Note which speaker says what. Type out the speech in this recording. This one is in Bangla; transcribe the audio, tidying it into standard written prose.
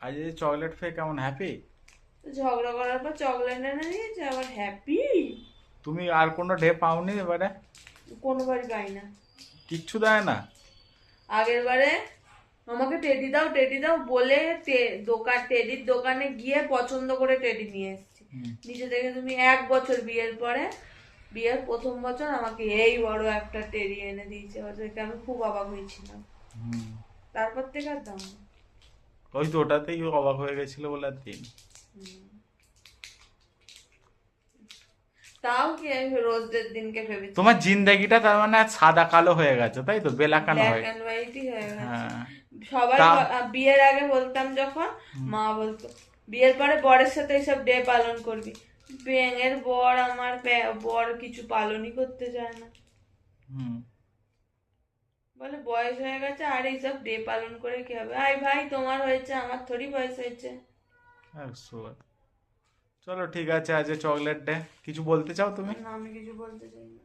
Speaker 1: আজ এই চকলেট পেয়ে কেমন হ্যাপি?
Speaker 2: ঝগড়া করার পর চকলেট এনে দিয়েছে আবার হ্যাপি।
Speaker 1: তুমি আর কোনো ডে পাওনি এবারে?
Speaker 2: কোনোবারই পাই না।
Speaker 1: কিচ্ছু দেয় না?
Speaker 2: আগের বারে আমাকে টেডি দাও টেডি দাও বলে টেডির দোকানে গিয়ে পছন্দ করে টেডি নিয়ে এসেছি।
Speaker 1: হুম।
Speaker 2: নিচে দেখে তুমি 1 বছর বিয়ের পরে, বিয়ের প্রথম বছর আমাকে এই বড় একটা টেডি এনে দিয়েছে, ওদেরকে আমি খুব অবাক হয়েছিলাম।
Speaker 1: হুম।
Speaker 2: তারপর থেকে আর দাম না।
Speaker 1: ওই তো ওটাতেই ও অবাক হয়ে গেছিল বলে আর দিন।
Speaker 2: হুম। তাও কি আমি রোজদের দিনকে
Speaker 1: তোমার
Speaker 2: ভেবেছিলাম।
Speaker 1: জিন্দেগিটা তার মানে আজ সাদা কালো হয়ে গেছে, তাই তো, বেলাকানো
Speaker 2: ব্ল্যাক
Speaker 1: হয়ে।
Speaker 2: অ্যান্ড হোয়াইটই হয়ে গেছে।
Speaker 1: হ্যাঁ।
Speaker 2: সবাই
Speaker 1: তা
Speaker 2: বিয়ের আগে বলতাম যখন,
Speaker 1: হুম।
Speaker 2: মা বলতো বিয়ের পরে বরের সাথে এইসব ডে পালন করবি। ব্যাঙের বর আমার বর কিছু পালনই করতে চায় না।
Speaker 1: হুম।
Speaker 2: বলে বয়স হয়ে গেছে আর এইসব ডে পালন করে কি হবে, আই ভাই তোমার হয়েছে আমার থোড়ি বয়স হয়েছে।
Speaker 1: 100 বার। চলো ঠিক আছে, আজ চকলেট ডে, কিছু বলতে চাও তুমি?
Speaker 2: না আমি কিছু বলতে চাই না।